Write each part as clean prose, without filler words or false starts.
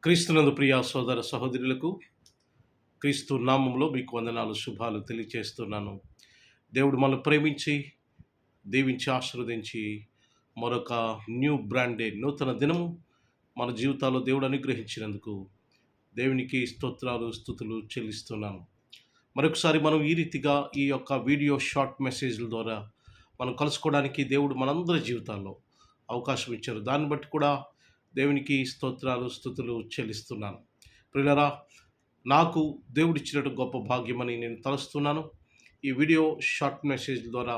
క్రీస్తునందు ప్రియ సోదర సహోదరులకు క్రీస్తు నామంలో మీకు వందనాలు శుభాలు తెలియచేస్తున్నాను. దేవుడు మనల్ని ప్రేమించి దీవించి ఆశీర్వదించి మరొక న్యూ బ్రాండే నూతన దినము మన జీవితాల్లో దేవుడు అనుగ్రహించినందుకు దేవునికి స్తోత్రాలు స్తుతులు చెల్లిస్తున్నాను. మరొకసారి మనం ఈ రీతిగా ఈ యొక్క వీడియో షార్ట్ మెసేజ్ల ద్వారా మనం కలుసుకోవడానికి దేవుడు మనందరి జీవితాల్లో అవకాశం ఇచ్చారు. దాన్ని బట్టి కూడా దేవునికి స్తోత్రాలు స్తుతులు చెల్లిస్తున్నాను. ప్రియులారా, నాకు దేవుడిచ్చినట్టు గొప్ప భాగ్యమని నేను తలుస్తున్నాను. ఈ వీడియో షార్ట్ మెసేజ్ ద్వారా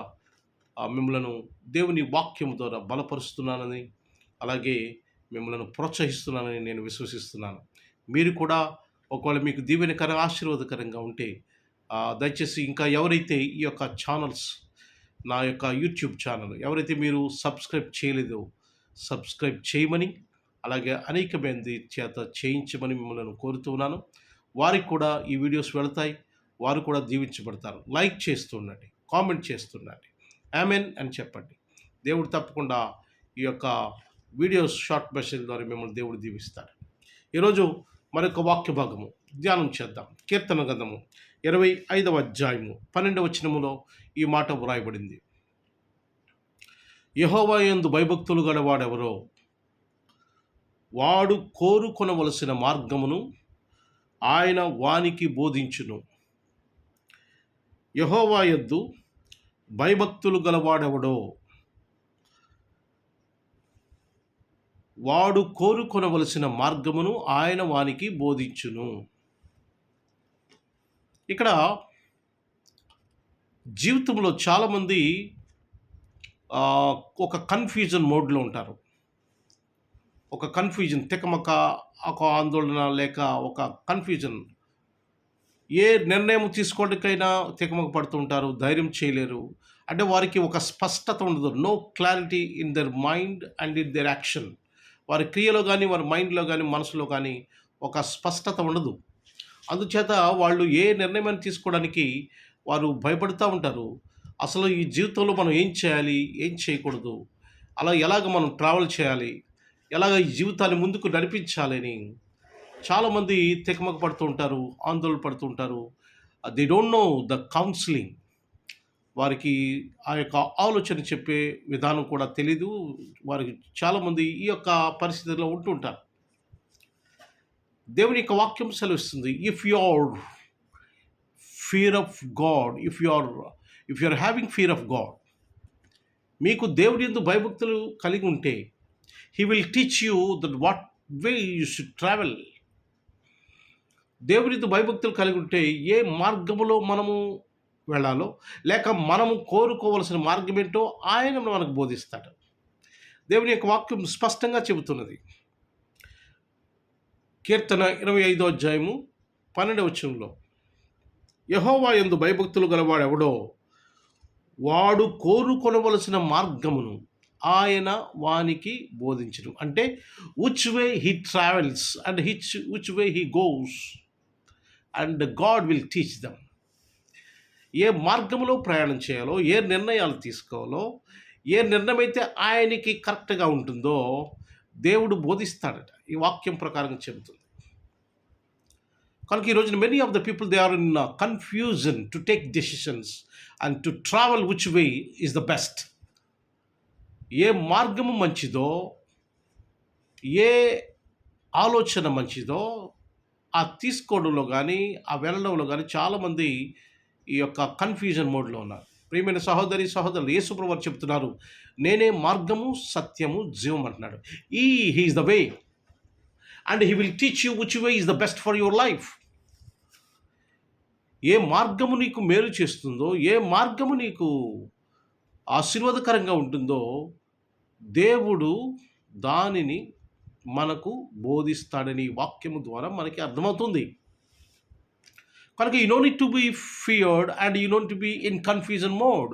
మిమ్మలను దేవుని వాక్యం ద్వారా బలపరుస్తున్నానని, అలాగే మిమ్మల్ని ప్రోత్సహిస్తున్నానని నేను విశ్వసిస్తున్నాను. మీరు కూడా ఒకవేళ మీకు దీవెనకరంగా ఆశీర్వాదకరంగా ఉంటే దయచేసి ఇంకా ఎవరైతే ఈ యొక్క ఛానల్స్, నా యొక్క యూట్యూబ్ ఛానల్ ఎవరైతే మీరు సబ్స్క్రైబ్ చేయలేదో సబ్స్క్రైబ్ చేయమని, అలాగే అనేక మంది చేత చేయించమని మిమ్మల్ని కోరుతున్నాను. వారికి కూడా ఈ వీడియోస్ వెళతాయి, వారు కూడా దీవించబడతారు. లైక్ చేస్తుండండి, కామెంట్ చేస్తుండండి, ఆమెన్ అని చెప్పండి. దేవుడు తప్పకుండా ఈ యొక్క వీడియోస్ షార్ట్ మెసేజ్ ద్వారా మిమ్మల్ని దేవుడు దీవిస్తాడు. ఈరోజు మరొక వాక్య భాగము ధ్యానం చేద్దాం. కీర్తన గ్రంథము 25వ అధ్యాయము 12వ వచనములో ఈ మాట వ్రాయబడింది. యెహోవా యందు భయభక్తులు గలవాడెవరో వాడు కోరుకొనవలసిన మార్గమును ఆయన వానికి బోధించును. యెహోవా యందు భయభక్తులు గలవాడెవడో వాడు కోరుకొనవలసిన మార్గమును ఆయన వానికి బోధించును. ఇక్కడ జీవితంలో చాలామంది ఒక కన్ఫ్యూజన్ మోడ్లో ఉంటారు. ఒక కన్ఫ్యూజన్, తికమక, ఒక ఆందోళన లేక ఒక కన్ఫ్యూజన్. ఏ నిర్ణయం తీసుకోవడానికైనా తికమక పడుతూ ఉంటారు, ధైర్యం చేయలేరు. అంటే వారికి ఒక స్పష్టత ఉండదు. No clarity in their mind and in their action. వారి క్రియలో కానీ, వారి మైండ్లో కానీ, మనసులో కానీ ఒక స్పష్టత ఉండదు. అందుచేత వాళ్ళు ఏ నిర్ణయం తీసుకోవడానికి వారు భయపడుతూ ఉంటారు. అసలు ఈ జీవితంలో మనం ఏం చేయాలి, ఏం చేయకూడదు, అలా ఎలాగ మనం ట్రావెల్ చేయాలి, ఎలాగ ఈ జీవితాన్ని ముందుకు నడిపించాలని చాలామంది తికమక పడుతూ ఉంటారు, ఆందోళన పడుతూ ఉంటారు. They don't know the counselling. వారికి ఆ యొక్క ఆలోచన చెప్పే విధానం కూడా తెలీదు. వారికి చాలామంది ఈ యొక్క పరిస్థితిలో ఉంటుంటారు. దేవుని యొక్క వాక్యం సెలవిస్తుంది, if you are fear of God, if you are having fear of God, మీకు దేవుడి యందు భయభక్తులు కలిగి ఉంటే he will teach you that what way you should travel. దేవుడి యందు భయభక్తులు కలిగి ఉంటే ఏ మార్గములో మనము వెళ్ళాలో, లేక మనము కోరుకోవలసిన మార్గం ఏంటో ఆయన మనకు బోధిస్తాడు. దేవుని యొక్క వాక్యం స్పష్టంగా చెబుతున్నది. కీర్తన 25వ అధ్యాయము 12వ వచనంలో, యెహోవా యందు భయభక్తులు గలవాడెవడో వాడు కోరుకొనవలసిన మార్గమును ఆయన వానికి బోధించును. అంటే which way he travels and which way he goes and God will teach them. ఏ మార్గంలో ప్రయాణం చేయాలో, ఏ నిర్ణయాలు తీసుకోవాలో, ఏ నిర్ణయం అయితే ఆయనకి కరెక్ట్గా ఉంటుందో దేవుడు బోధిస్తాడట. ఈ వాక్యం ప్రకారం చెబుతుంది. కనుక ఈ రోజున many of the people they are in confusion to take decisions and to travel which way is the best. ఏ మార్గము మంచిదో, ఏ ఆలోచన మంచిదో ఆ తీసుకోవడంలో కానీ, ఆ వెళ్ళడంలో కానీ చాలామంది ఈ యొక్క కన్ఫ్యూజన్ మోడ్లో ఉన్నారు. ప్రియమైన సహోదరి సహోదరులు, యేసుప్రభువు వారు చెప్తున్నారు, నేనే మార్గము సత్యము జీవం అంటున్నాడు. He is the way and he will teach you which way is the best for your life. ఏ మార్గము నీకు మేలు చేస్తుందో, ఏ మార్గము నీకు ఆశీర్వాదకరంగా ఉంటుందో దేవుడు దానిని మనకు బోధిస్తాడని వాక్యము ద్వారా మనకి అర్థమవుతుంది. కనుక you don't need to be feared and you don't to be in confusion mode.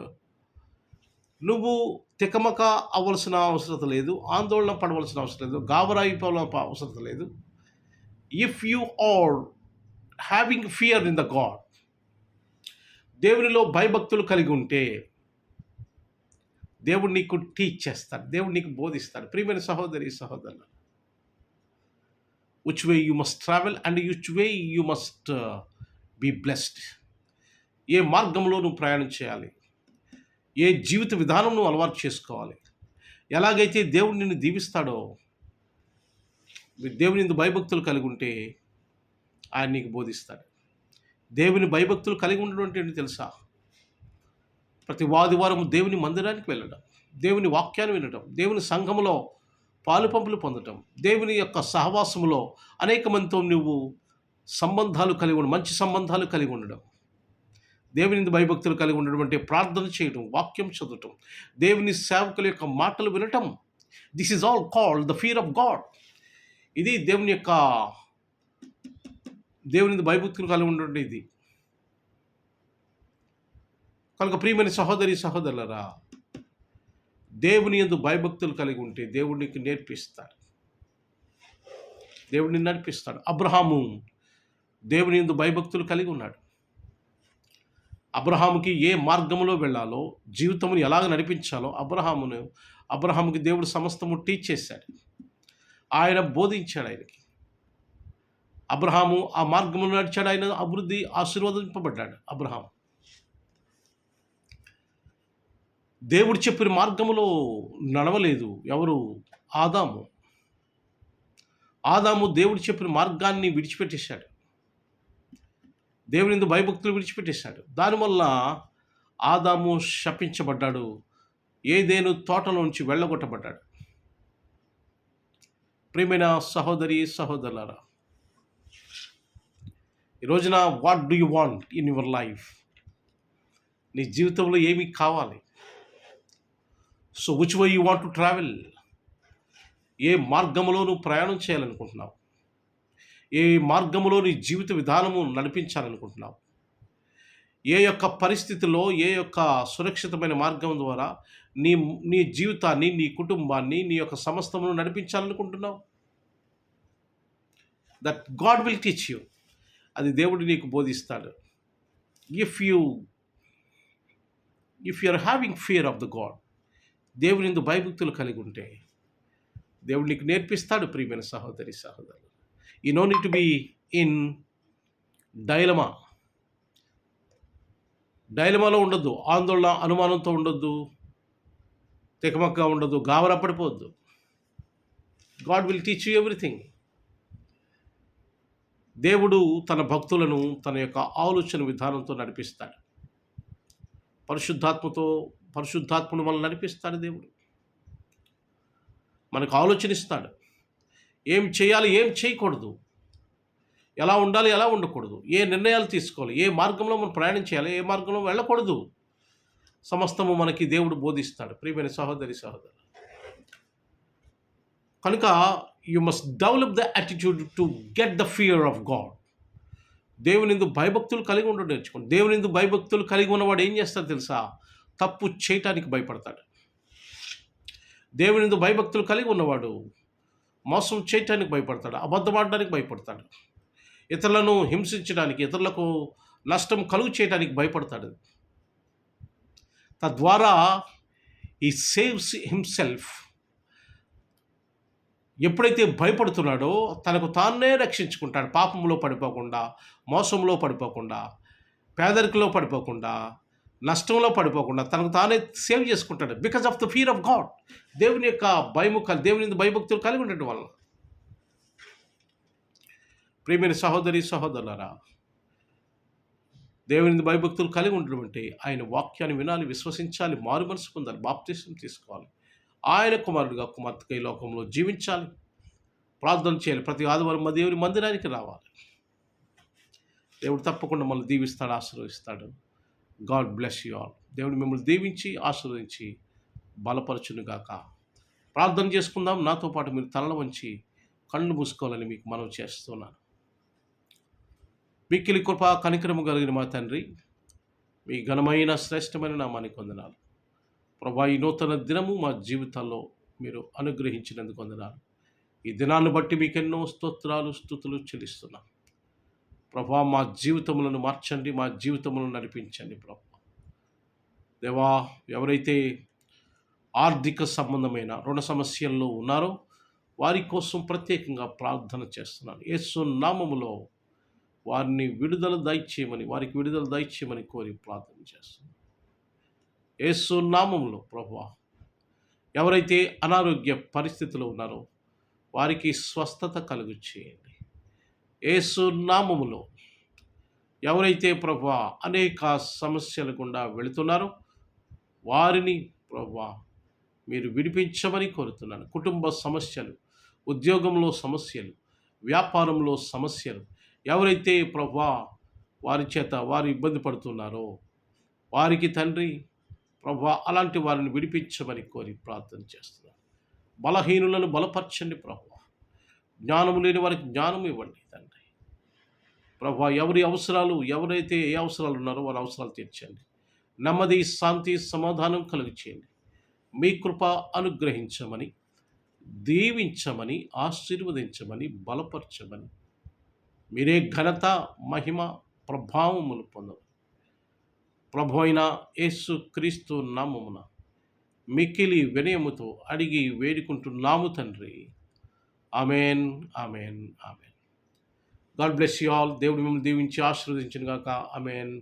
నువ్వు తికమక అవ్వాల్సిన అవసరం లేదు, ఆందోళన పడవలసిన అవసరం లేదు, గాబరాయిపోవాల్సిన అవసరం లేదు. If you are having fear in the God, దేవునిలో భయభక్తులు కలిగి ఉంటే దేవుడు నీకు టీచ్ చేస్తాడు, దేవుడు నీకు బోధిస్తాడు. ప్రియమైన సహోదరి సహోదరులు, which way you must travel and which way you must be blessed. ఏ మార్గంలో నువ్వు ప్రయాణం చేయాలి, ఏ జీవిత విధానం నువ్వు అలవాటు చేసుకోవాలి, ఎలాగైతే దేవుడు నిన్ను దీవిస్తాడో. దేవుని యందు భయభక్తులు కలిగి ఉంటే ఆయన నీకు బోధిస్తాడు. దేవుని భయభక్తులు కలిగి ఉండడం అంటే ఏంటి తెలుసా? ప్రతి ఆదివారం దేవుని మందిరానికి వెళ్ళడం, దేవుని వాక్యాన్ని వినడం, దేవుని సంఘములో పాలు పంపులు పొందడం, దేవుని యొక్క సహవాసములో అనేక మందితో నువ్వు సంబంధాలు కలిగి ఉండడం, మంచి సంబంధాలు కలిగి ఉండడం. దేవుని యందు భయభక్తులు కలిగి ఉండడం అంటే ప్రార్థన చేయడం, వాక్యం చదవటం, దేవుని సేవకుల యొక్క మాటలు వినటం. This is all called the fear of God. ఇది దేవుని యందు భయభక్తులు కలిగి ఉండడం. ఇది కనుక ప్రియమైన సహోదరి సహోదరులరా, దేవుని యందు భయభక్తులు కలిగి ఉంటే దేవుడు నీకు నేర్పిస్తాడు, దేవుడిని నడిపిస్తాడు. అబ్రహాము దేవుని యందు భయభక్తులు కలిగి ఉన్నాడు. అబ్రహాముకి ఏ మార్గంలో వెళ్ళాలో, జీవితమును ఎలాగ నడిపించాలో అబ్రహాముకి దేవుడు సమస్తము టీచ్ చేశాడు. ఆయన బోధించాడు ఆయనకి. అబ్రహాము ఆ మార్గంలో నడిచాడు, ఆయన అభివృద్ధి ఆశీర్వదింపబడ్డాడు. అబ్రహాము దేవుడు చెప్పిన మార్గములో నడవలేదు. ఎవరు? ఆదాము దేవుడు చెప్పిన మార్గాన్ని విడిచిపెట్టేశాడు. దేవుని యందు భయభక్తులు విడిచిపెట్టేశాడు. దానివల్ల ఆదాము శపించబడ్డాడు, ఏదేను తోటలోంచి వెళ్ళగొట్టబడ్డాడు. ప్రియమైన సహోదరి సహోదరులారా, ఈ రోజున what do you want in your life? నీ జీవితంలో ఏమి కావాలి? So which way you want to travel? ఏ మార్గంలో నువ్వు ప్రయాణం చేయాలనుకుంటున్నావు? ఏ మార్గంలో నీ జీవిత విధానము నడిపించాలనుకుంటున్నావు? ఏ యొక్క పరిస్థితిలో, ఏ యొక్క సురక్షితమైన మార్గం ద్వారా నీ జీవితాన్ని, నీ కుటుంబాన్ని, నీ యొక్క సమస్తమును నడిపించాలనుకుంటున్నావు? That God will teach you. అది దేవుడు నీకు బోధిస్తాడు. If you are having fear of the God, దేవుని యందు భయభక్తులు కలిగి ఉంటే దేవుడు నీకు నేర్పిస్తాడు. ప్రియమైన సహోదరి సహోదరులు, you no need to be in డైలమాలో ఉండొద్దు, ఆందోళన అనుమానంతో ఉండొద్దు, తెకమక్కగా ఉండొద్దు, గాబరా పడిపోవద్దు. God will teach you everything. దేవుడు తన భక్తులను తన యొక్క ఆలోచన విధానంతో నడిపిస్తాడు. పరిశుద్ధాత్మను మనల్ని నడిపిస్తాడు. దేవుడు మనకు ఆలోచన ఇస్తాడు. ఏం చేయాలి, ఏం చేయకూడదు, ఎలా ఉండాలి, ఎలా ఉండకూడదు, ఏ నిర్ణయాలు తీసుకోవాలి, ఏ మార్గంలో మనం ప్రయాణం చేయాలి, ఏ మార్గంలో వెళ్ళకూడదు, సమస్తము మనకి దేవుడు బోధిస్తాడు. ప్రియమైన సహోదరి సహోదరు, కనుక you must develop the attitude to get the fear of God. దేవుని యందు భయభక్తులు కలిగి ఉండడం నేర్చుకోండి. దేవుని యందు భయభక్తులు కలిగి ఉన్నవాడు ఏం చేస్తాడు తెలుసా? తప్పు చేయటానికి భయపడతాడు. దేవుని యందు భయభక్తులు కలిగి ఉన్నవాడు మోసం చేయటానికి భయపడతాడు, అబద్ధమాడడానికి భయపడతాడు, ఇతరులను హింసించడానికి, ఇతరులకు నష్టం కలుగు చేయడానికి భయపడతాడు. తద్వారా ఈ సేవ్స్ హిమ్సెల్ఫ్. ఎప్పుడైతే భయపడుతున్నాడో తనకు తానే రక్షించుకుంటాడు. పాపంలో పడిపోకుండా, మోసంలో పడిపోకుండా, పేదరికలో పడిపోకుండా, నష్టంలో పడిపోకుండా తనకు తానే సేవ్ చేసుకుంటాడు. Because of the fear of God. దేవుని యొక్క దేవుని భయభక్తులు కలిగి ఉండటం వలన. ప్రియమైన సహోదరి సహోదరులారా, దేవుని భయభక్తులు కలిగి ఉండడం అంటే ఆయన వాక్యాన్ని వినాలి, విశ్వసించాలి, మారు మనసు పొందాలి, బాప్తిసం తీసుకోవాలి, ఆయన కుమారుడిగా కుమార్తెగా ఈ లోకంలో జీవించాలి, ప్రార్థన చేయాలి, ప్రతి ఆదివారం దేవుని మందిరానికి రావాలి. దేవుడు తప్పకుండా మనల్ని దీవిస్తాడు, ఆశీర్వదిస్తాడు. God bless you all. దేవుడు మిమ్మల్ని దీవించి ఆశీర్వదించి బలపరచునుగాక. ప్రార్థన చేసుకుందాం. నాతో పాటు మీరు తలలు వంచి కళ్ళు మూసుకోవాలని మీకు మనవి చేస్తున్నాను. మిక్కిలి కృప కనికరము కలిగిన మా తండ్రి, మీ ఘనమైన శ్రేష్టమైన నామానికి వందనాలు ప్రభా. ఈ నూతన దినము మా జీవితాల్లో మీరు అనుగ్రహించినందుకు వందనాలు. ఈ దినాన్ని బట్టి మీకెన్నో స్తోత్రాలు స్తుతులు చెల్లిస్తున్నాం ప్రభా. మా జీవితములను మార్చండి, మా జీవితములను నడిపించండి ప్రభా. దేవా, ఎవరైతే ఆర్థిక సంబంధమైన రుణ సమస్యల్లో ఉన్నారో వారి కోసం ప్రత్యేకంగా ప్రార్థన చేస్తున్నాను. యేసు నామములో వారికి విడుదల దయచేయమని కోరి ప్రార్థన చేస్తున్నాను. యేసు నామములో ప్రభువా, ఎవరైతే అనారోగ్య పరిస్థితిలో ఉన్నారో వారికి స్వస్థత కలుగు చేయండి. యేసు నామములో ఎవరైతే ప్రభువా అనేక సమస్యల గుండా వెళుతున్నారో వారిని ప్రభువా మీరు విడిపించమని కోరుతున్నాను. కుటుంబ సమస్యలు, ఉద్యోగంలో సమస్యలు, వ్యాపారంలో సమస్యలు, ఎవరైతే ప్రభువా వారు ఇబ్బంది పడుతున్నారో వారికి తండ్రి ప్రభువా అలాంటి వారిని విడిపించమని కోరి ప్రార్థన చేస్తున్నాను. బలహీనులను బలపరచండి ప్రభువా. జ్ఞానము లేని వారికి జ్ఞానం ఇవ్వండి తండ్రి. ప్రభువా ఎవరైతే ఏ అవసరాలు ఉన్నారో వారి అవసరాలు తీర్చండి. నెమ్మది, శాంతి, సమాధానం కలుగు చేయండి. మీ కృప అనుగ్రహించమని, దీవించమని, ఆశీర్వదించమని, బలపరచమని, మీరే ఘనత, మహిమ, ప్రభావములు పొందమని ప్రభు అయిన యేసు క్రీస్తు నామమున మిక్కిలి వినయముతో అడిగి వేడుకుంటున్నాము తండ్రి. Amen, amen, amen. God bless you all. దేవుడు మిమ్మల్ని దీవించి ఆశీర్వదించును గాక. ఆమెన్.